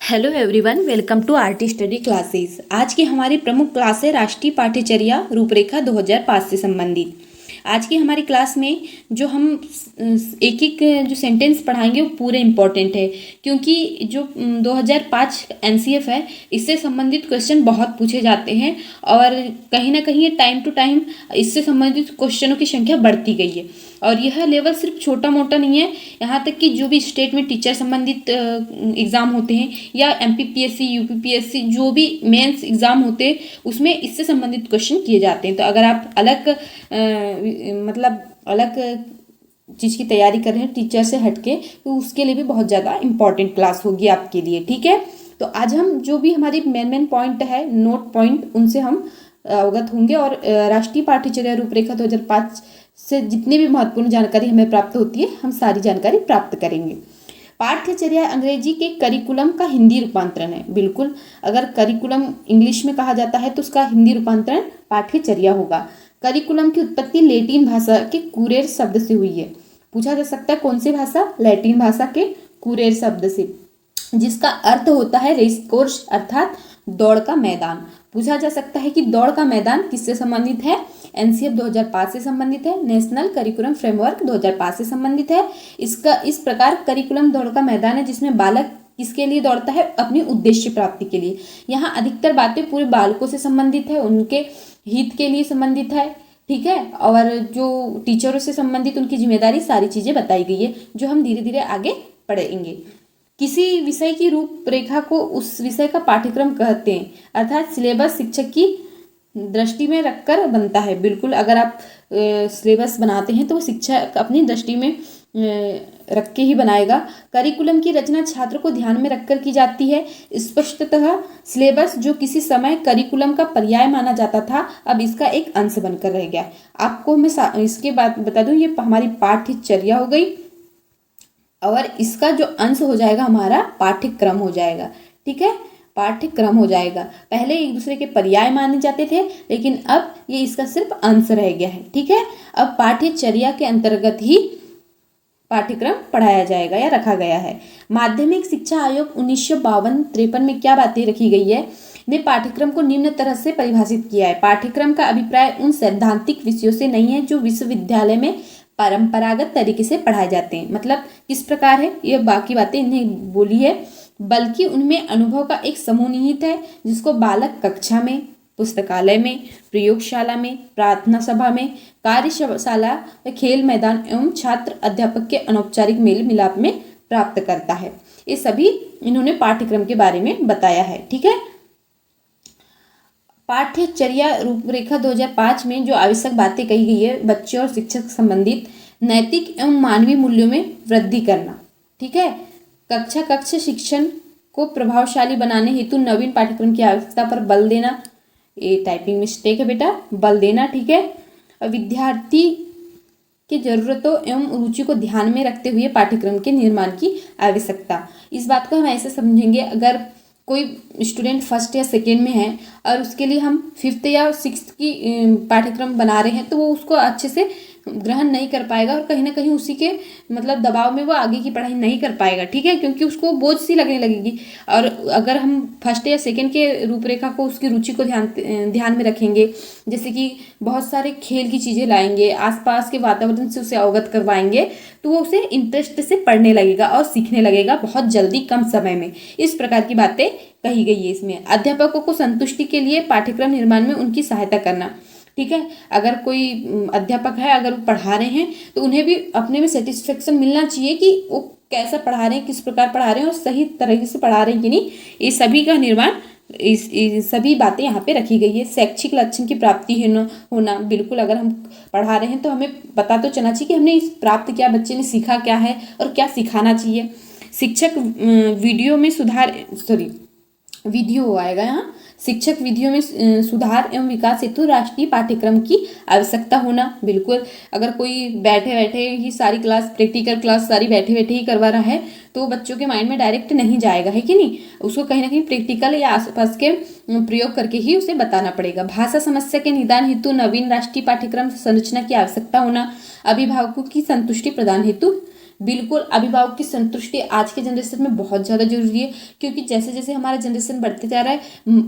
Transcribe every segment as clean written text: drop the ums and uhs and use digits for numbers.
Hello everyone, welcome to RT study classes. आज की हमारी प्रमुख क्लास है राष्ट्रीय पाठ्यचर्या रूपरेखा 2005 से संबंधित। आज की हमारी क्लास में जो हम एक एक जो सेंटेंस पढ़ाएंगे वो पूरे इम्पोर्टेंट है, क्योंकि जो 2005 एनसीएफ है इससे संबंधित क्वेश्चन बहुत पूछे जाते हैं और कहीं ना कहीं टाइम टू टाइम इससे संबंधित क्वेश्चनों की संख्या बढ़ती गई है। और यह लेवल सिर्फ छोटा मोटा नहीं है, यहाँ तक कि जो भी स्टेट में टीचर संबंधित एग्ज़ाम होते हैं या एमपीपीएससी यूपीपीएससी जो भी मेंस एग्ज़ाम होते हैं उसमें इससे संबंधित क्वेश्चन किए जाते हैं। तो अगर आप अलग चीज़ की तैयारी कर रहे हैं टीचर से हटके, तो उसके लिए भी बहुत ज़्यादा इम्पॉर्टेंट क्लास होगी आपके लिए। ठीक है, तो आज हम जो भी हमारी मेन पॉइंट है, नोट पॉइंट, उनसे हम अवगत होंगे और राष्ट्रीय पाठ्यचर्या रूपरेखा 2005 से जितनी भी महत्वपूर्ण जानकारी हमें प्राप्त होती है हम सारी जानकारी प्राप्त करेंगे। पाठ्यचर्या अंग्रेजी के करिकुलम का हिंदी रूपांतरण है। बिल्कुल, अगर करिकुलम इंग्लिश में कहा जाता है तो उसका हिंदी रूपांतरण पाठ्यचर्या होगा। करिकुलम की उत्पत्ति लैटिन भाषा के कुरेर शब्द से हुई है। पूछा जा सकता है कौन सी भाषा? लैटिन भाषा के कुरेर शब्द से, जिसका अर्थ होता है रेस कोर्स अर्थात दौड़ का मैदान। पूछा जा सकता है कि दौड़ का मैदान किससे संबंधित है? एनसीएफ 2005 से संबंधित है, नेशनल करिकुलम फ्रेमवर्क 2005 से संबंधित है। इस प्रकार करिकुलम दौड़ का मैदान है जिसमें बालक किसके लिए दौड़ता है? अपनी उद्देश्य प्राप्ति के लिए। यहाँ अधिकतर बातें पूरे बालकों से संबंधित है, उनके हित के लिए संबंधित है। ठीक है, और जो टीचरों से संबंधित उनकी जिम्मेदारी, सारी चीजें बताई गई है जो हम धीरे धीरे आगे पढ़ेंगे। किसी विषय की रूपरेखा को उस विषय का पाठ्यक्रम कहते हैं, अर्थात सिलेबस शिक्षक की दृष्टि में रखकर बनता है। बिल्कुल, अगर आप सिलेबस बनाते हैं तो वो शिक्षक अपनी दृष्टि में रख के ही बनाएगा। करिकुलम की रचना छात्र को ध्यान में रखकर की जाती है। स्पष्टतः सिलेबस जो किसी समय करिकुलम का पर्याय माना जाता था अब इसका एक अंश बनकर रह गया। आपको मैं इसके बाद बता दूं, ये हमारी पाठ्यचर्या हो गई और इसका जो अंश हो जाएगा हमारा पाठ्यक्रम हो जाएगा। ठीक है, पाठ्यक्रम हो जाएगा। पहले एक दूसरे के पर्याय माने जाते थे, लेकिन अब ये इसका सिर्फ अंश रह गया है। ठीक है, अब पाठ्यचर्या के अंतर्गत ही पाठ्यक्रम पढ़ाया जाएगा या रखा गया है। माध्यमिक शिक्षा आयोग 1952-53 में क्या बातें रखी गई है? ने पाठ्यक्रम को निम्न तरह से परिभाषित किया है। पाठ्यक्रम का अभिप्राय उन सैद्धांतिक विषयों से नहीं है जो विश्वविद्यालय में परंपरागत तरीके से पढ़ाए जाते हैं। मतलब किस प्रकार है, ये बाकी बातें इन्हें बोली है, बल्कि उनमें अनुभव का एक समूह निहित है जिसको बालक कक्षा में, पुस्तकालय में, प्रयोगशाला में, प्रार्थना सभा में, कार्यशाला, खेल मैदान एवं छात्र अध्यापक के अनौपचारिक मेल मिलाप में प्राप्त करता है। ये सभी इन्होंने पाठ्यक्रम के बारे में बताया है। ठीक है, पाठ्यचर्या रूपरेखा 2005 में जो आवश्यक बातें कही गई है, बच्चे और शिक्षक संबंधित नैतिक एवं मानवीय मूल्यों में वृद्धि करना। ठीक है, कक्षा शिक्षण को प्रभावशाली बनाने हेतु नवीन पाठ्यक्रम की आवश्यकता पर बल देना। ये टाइपिंग मिस्टेक है बेटा, बल देना। ठीक है, और विद्यार्थी की जरूरतों एवं रुचि को ध्यान में रखते हुए पाठ्यक्रम के निर्माण की आवश्यकता। इस बात को हम ऐसे समझेंगे, अगर कोई स्टूडेंट फर्स्ट या सेकेंड में है और उसके लिए हम फिफ्थ या सिक्स्थ की पाठ्यक्रम बना रहे हैं तो वो उसको अच्छे से ग्रहण नहीं कर पाएगा और कहीं ना कहीं उसी के दबाव में वो आगे की पढ़ाई नहीं कर पाएगा। ठीक है, क्योंकि उसको बोझ सी लगने लगेगी। और अगर हम फर्स्ट या सेकंड के रूपरेखा को उसकी रुचि को ध्यान में रखेंगे, जैसे कि बहुत सारे खेल की चीज़ें लाएंगे, आसपास के वातावरण से उसे अवगत करवाएंगे, तो वो उसे इंटरेस्ट से पढ़ने लगेगा और सीखने लगेगा बहुत जल्दी, कम समय में। इस प्रकार की बातें कही गई है इसमें। अध्यापकों को संतुष्टि के लिए पाठ्यक्रम निर्माण में उनकी सहायता करना। ठीक है, अगर कोई अध्यापक है, अगर वो पढ़ा रहे हैं तो उन्हें भी अपने में सेटिस्फेक्शन मिलना चाहिए कि वो कैसा पढ़ा रहे हैं, किस प्रकार पढ़ा रहे हैं और सही तरीके से पढ़ा रहे हैं कि नहीं। ये सभी का निर्माण, इस सभी बातें यहाँ पे रखी गई है। शैक्षिक लक्ष्य की प्राप्ति होना। बिल्कुल, अगर हम पढ़ा रहे हैं तो हमें पता तो चलना चाहिए कि हमने इस प्राप्त क्या, बच्चे ने सीखा क्या है और क्या सिखाना चाहिए। शिक्षक विधियों आएगा यहाँ। शिक्षक विधियों में सुधार एवं विकास हेतु राष्ट्रीय पाठ्यक्रम की आवश्यकता होना। बिल्कुल, अगर कोई बैठे बैठे ही सारी क्लास, प्रैक्टिकल क्लास सारी बैठे बैठे ही करवा रहा है तो बच्चों के माइंड में डायरेक्ट नहीं जाएगा, है कि नहीं। उसको कहीं ना कहीं प्रैक्टिकल या आसपास के प्रयोग करके ही उसे बताना पड़ेगा। भाषा समस्या के निदान हेतु नवीन राष्ट्रीय पाठ्यक्रम संरचना की आवश्यकता होना। अभिभावकों की संतुष्टि प्रदान हेतु बिल्कुल, अभिभावक की संतुष्टि आज के जनरेशन में बहुत ज़्यादा जरूरी है, क्योंकि जैसे जैसे हमारा जनरेशन बढ़ते जा रहा है,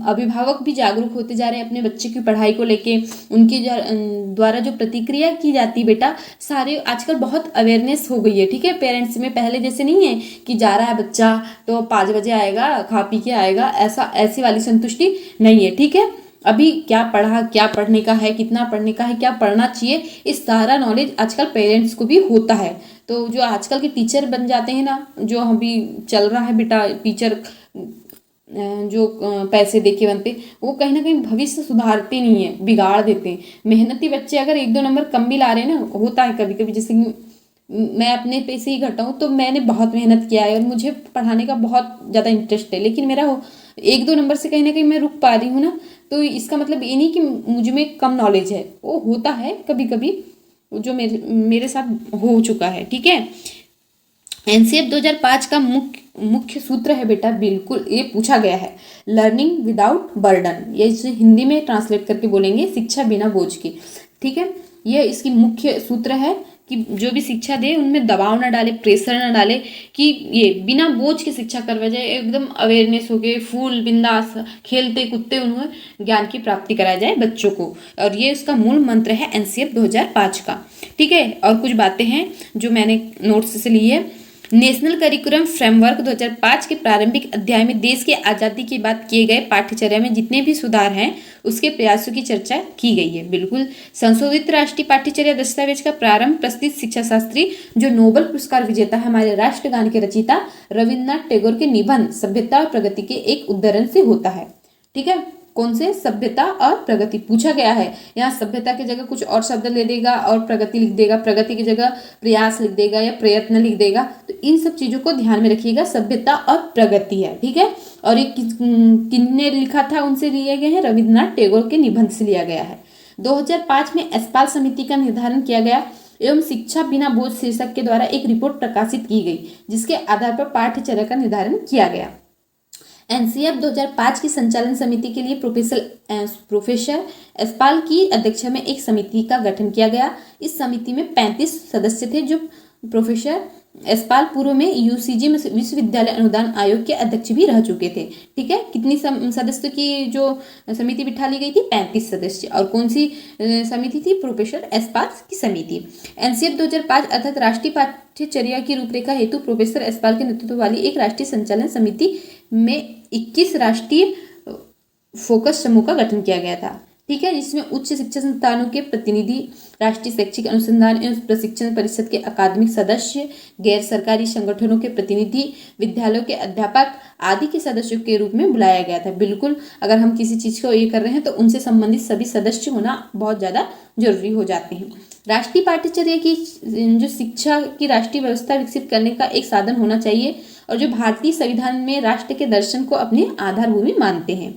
अभिभावक भी जागरूक होते जा रहे हैं अपने बच्चे की पढ़ाई को लेके। उनके द्वारा जो प्रतिक्रिया की जाती है बेटा, सारे आजकल बहुत अवेयरनेस हो गई है, ठीक है, पेरेंट्स में। पहले जैसे नहीं है कि जा रहा है बच्चा तो 5 बजे आएगा, खा पी के आएगा, ऐसा ऐसी वाली संतुष्टि नहीं है, ठीक है। अभी क्या पढ़ा, क्या पढ़ने का है, कितना पढ़ने का है, क्या पढ़ना चाहिए, इस सारा नॉलेज आजकल पेरेंट्स को भी होता है। तो जो आजकल के टीचर बन जाते हैं ना, जो अभी चल रहा है बेटा टीचर, जो पैसे दे के बनते, वो कहीं ना कहीं भविष्य सुधारते नहीं है, बिगाड़ देते हैं। मेहनती बच्चे अगर 1-2 नंबर कम भी ला रहे हैं ना, होता है कभी कभी, जैसे कि मैं अपने पे से ही घटाऊँ तो मैंने बहुत मेहनत किया है और मुझे पढ़ाने का बहुत ज़्यादा इंटरेस्ट है, लेकिन मेरा 1-2 नंबर से कहीं ना कहीं मैं रुक पा रही हूँ ना, तो इसका मतलब ये नहीं कि मुझ में कम नॉलेज है, वो होता है कभी कभी, जो मेरे मेरे साथ हो चुका है, ठीक है। एनसीएफ 2005 का मुख्य सूत्र है बेटा, बिल्कुल ये पूछा गया है, लर्निंग विदाउट बर्डन, ये इसे हिंदी में ट्रांसलेट करके बोलेंगे शिक्षा बिना बोझ की, ठीक है। ये इसकी मुख्य सूत्र है कि जो भी शिक्षा दे उनमें दबाव ना डाले, प्रेशर ना डाले, कि ये बिना बोझ की शिक्षा करवाई जाए, एकदम अवेयरनेस हो गए, फूल बिंदास खेलते कूदते उन्हें ज्ञान की प्राप्ति कराई जाए बच्चों को। और ये इसका मूल मंत्र है एनसीएफ 2005 का, ठीक है। और कुछ बातें हैं जो मैंने नोट्स से ली है। नेशनल करिकुलम फ्रेमवर्क 2005 के प्रारंभिक अध्याय में देश की आज़ादी के बाद किए गए पाठ्यचर्या में जितने भी सुधार हैं उसके प्रयासों की चर्चा की गई है, बिल्कुल। संशोधित राष्ट्रीय पाठ्यचर्या दस्तावेज का प्रारंभ प्रसिद्ध शिक्षा शास्त्री, जो नोबेल पुरस्कार विजेता है, हमारे राष्ट्रगान के रचयिता रविन्द्रनाथ टैगोर के निबंध सभ्यता और प्रगति के एक उद्धरण से होता है, ठीक है। कौन से? सभ्यता और प्रगति पूछा गया है। यहाँ सभ्यता की जगह कुछ और शब्द ले देगा और प्रगति लिख देगा, प्रगति की जगह प्रयास लिख देगा या प्रयत्न लिख देगा, तो इन सब चीजों को ध्यान में रखिएगा, सभ्यता और प्रगति है, ठीक है। और ये किसने लिखा था, उनसे लिए गए हैं, रविन्द्रनाथ टैगोर के निबंध से लिया गया है। 2005 में एस्पाल समिति का निर्धारण किया गया एवं शिक्षा बिना बोझ शीर्षक के द्वारा एक रिपोर्ट प्रकाशित की गई, जिसके आधार पर पाठ्यचर्या का निर्धारण किया गया। एनसीएफ 2005 की संचालन समिति के लिए प्रोफेसर एस्पाल की अध्यक्षता में एक समिति का गठन किया गया। इस समिति में 35 सदस्य थे, जो प्रोफेसर एस्पाल पूर्व में यूसीजी विश्वविद्यालय अनुदान आयोग के अध्यक्ष भी रह चुके थे, ठीक है। कितनी सदस्यों की जो समिति बिठा ली गई थी? 35 सदस्य। और कौन सी समिति थी? प्रोफेसर एस्पाल की समिति। एनसीएफ 2005 अर्थात राष्ट्रीय पाठ्यचर्या की रूपरेखा हेतु प्रोफेसर एस्पाल के नेतृत्व वाली एक राष्ट्रीय संचालन समिति में 21 राष्ट्रीय फोकस समूह का गठन किया गया था, ठीक है, जिसमें उच्च शिक्षा संस्थानों के प्रतिनिधि, राष्ट्रीय शैक्षिक अनुसंधान एवं प्रशिक्षण परिषद के अकादमिक सदस्य, गैर सरकारी संगठनों के प्रतिनिधि, विद्यालयों के अध्यापक आदि के सदस्यों के रूप में बुलाया गया था। बिल्कुल, अगर हम किसी चीज को ये कर रहे हैं तो उनसे संबंधित सभी सदस्य होना बहुत ज्यादा जरूरी हो जाते हैं। राष्ट्रीय पाठ्यचर्या की जो शिक्षा की राष्ट्रीय व्यवस्था विकसित करने का एक साधन होना चाहिए, और जो भारतीय संविधान में राष्ट्र के दर्शन को अपने आधार भूमि मानते हैं।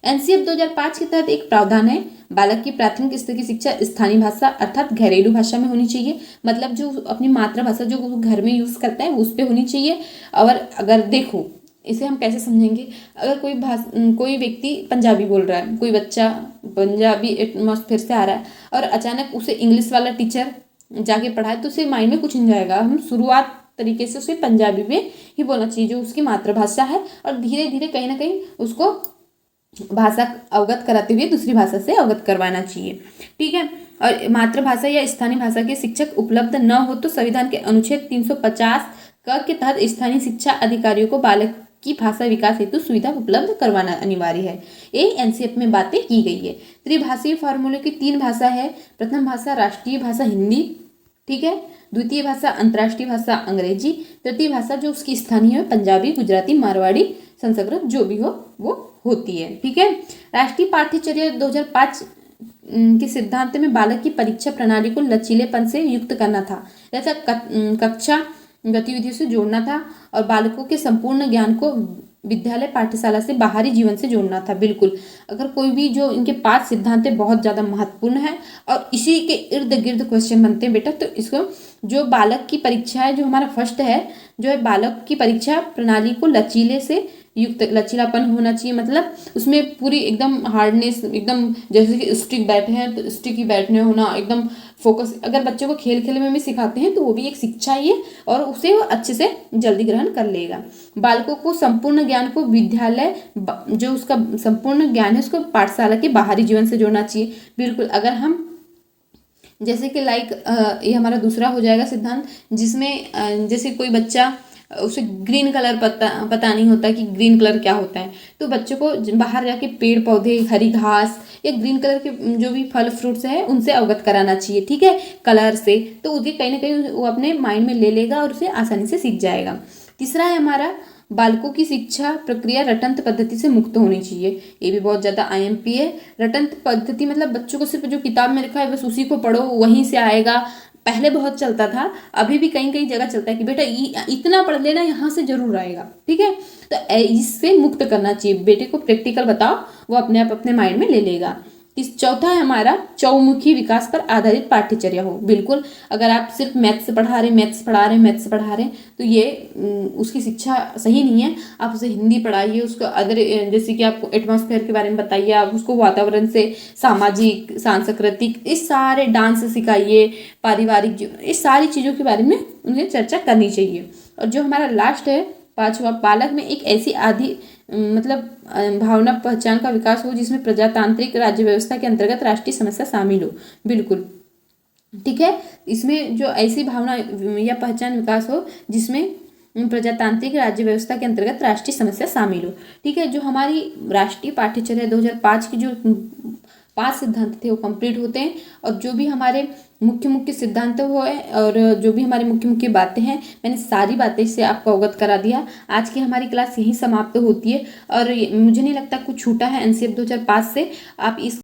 एनसीएफ 2005 के तहत एक प्रावधान है, बालक की प्राथमिक स्तर की शिक्षा स्थानीय भाषा अर्थात घरेलू भाषा में होनी चाहिए, मतलब जो अपनी मातृभाषा जो घर में यूज करता है उस पर होनी चाहिए। और अगर देखो इसे हम कैसे समझेंगे, अगर कोई व्यक्ति पंजाबी बोल रहा है, कोई बच्चा पंजाबी एटमॉस्फेयर से आ रहा है और अचानक उसे इंग्लिश वाला टीचर जाके पढ़ाए, तो उसे माइंड में कुछ नहीं जाएगा। हम शुरुआत तरीके से उसे पंजाबी में ही बोलना चाहिए, जो उसकी मातृभाषा है, और धीरे धीरे कहीं ना कहीं उसको भाषा अवगत कराते हुए दूसरी भाषा से अवगत करवाना चाहिए, ठीक है। और मातृभाषा या स्थानीय भाषा के शिक्षक उपलब्ध न हो तो संविधान के अनुच्छेद 350 के तहत स्थानीय शिक्षा अधिकारियों को बालक की भाषा विकास हेतु सुविधा उपलब्ध करवाना अनिवार्य है। ये एनसीएफ में बातें की गई है। त्रिभाषीय फॉर्मूले की 3 भाषा है। प्रथम भाषा राष्ट्रीय भाषा हिंदी, ठीक है। द्वितीय भाषा अंतर्राष्ट्रीय भाषा अंग्रेजी। तृतीय भाषा जो उसकी स्थानीय है पंजाबी, गुजराती, मारवाड़ी, संस्कृत जो भी हो वो होती है, ठीक है। राष्ट्रीय पाठ्यचर्या 2005 के सिद्धांत में बालक की परीक्षा प्रणाली को लचीलेपन से युक्त करना था, जैसा कक्षा गतिविधियों से जोड़ना था, और बालकों के संपूर्ण ज्ञान को विद्यालय पाठशाला से बाहरी जीवन से जोड़ना था। बिल्कुल, अगर कोई भी जो इनके 5 सिद्धांत बहुत ज़्यादा महत्वपूर्ण है और इसी के इर्द गिर्द क्वेश्चन बनते हैं बेटा, तो इसको जो बालक की परीक्षा है, जो हमारा फर्स्ट है, जो है बालक की परीक्षा प्रणाली को लचीले से युक्त लचीलापन होना चाहिए, मतलब उसमें पूरी एकदम हार्डनेस, एकदम जैसे कि स्टिक बैठे हैं तो स्टिक ही बैठने होना, एकदम फोकस। अगर बच्चों को खेल खेल में भी सिखाते हैं तो वो भी एक शिक्षा ही है और उसे वो अच्छे से जल्दी ग्रहण कर लेगा। बालकों को संपूर्ण ज्ञान को विद्यालय जो उसका संपूर्ण ज्ञान है उसको पाठशाला के बाहरी जीवन से जोड़ना चाहिए। बिल्कुल, अगर हम जैसे कि ये हमारा दूसरा हो जाएगा सिद्धांत, जिसमें जैसे कोई बच्चा उसे ग्रीन कलर पता नहीं होता कि ग्रीन कलर क्या होता है, तो बच्चों को बाहर जाके पेड़ पौधे, हरी घास या ग्रीन कलर के जो भी फल फ्रूट्स है उनसे अवगत कराना चाहिए, ठीक है, कलर से। तो उसके कहीं ना कहीं वो अपने माइंड में ले लेगा और उसे आसानी से सीख जाएगा। तीसरा है हमारा, बालकों की शिक्षा प्रक्रिया रटंत पद्धति से मुक्त होनी चाहिए। ये भी बहुत ज़्यादा IMP है। रटंत पद्धति मतलब बच्चों को सिर्फ जो किताब में लिखा है बस उसी को पढ़ो, वहीं से आएगा। पहले बहुत चलता था, अभी भी कहीं कहीं जगह चलता है कि बेटा इतना पढ़ लेना, यहाँ से जरूर आएगा, ठीक है। तो इससे मुक्त करना चाहिए, बेटे को प्रैक्टिकल बताओ, वो अपने आप अपने माइंड में ले लेगा। चौथा है हमारा, चौमुखी विकास पर आधारित पाठ्यचर्या हो। बिल्कुल, अगर आप सिर्फ मैथ्स पढ़ा रहे हैं तो ये उसकी शिक्षा सही नहीं है। आप उसे हिंदी पढ़ाइए, उसको अदर जैसे कि आपको एटमॉस्फेयर के बारे में बताइए, आप उसको वातावरण से, सामाजिक, सांस्कृतिक, इस सारे डांस सिखाइए, पारिवारिक जीवन, इस सारी चीज़ों के बारे में उन्हें चर्चा करनी चाहिए। और जो हमारा लास्ट है पांचवा, पालक में एक ऐसी मतलब भावना पहचान का विकास हो जिसमें प्रजातांत्रिक राज्य व्यवस्था के अंतर्गत राष्ट्रीय समस्या शामिल हो। बिल्कुल, ठीक है, इसमें जो ऐसी भावना या पहचान विकास हो जिसमें प्रजातांत्रिक राज्य व्यवस्था के अंतर्गत राष्ट्रीय समस्या शामिल हो, ठीक है। जो हमारी राष्ट्रीय पाठ्यचर्या 2005 की जो 5 सिद्धांत थे वो कंप्लीट होते हैं। और जो भी हमारे मुख्य मुख्य सिद्धांत हुए और जो भी हमारी मुख्य मुख्य बातें हैं, मैंने सारी बातें से आपको अवगत करा दिया। आज की हमारी क्लास यहीं समाप्त होती है और मुझे नहीं लगता कुछ छूटा है NCF 2005 से। आप इस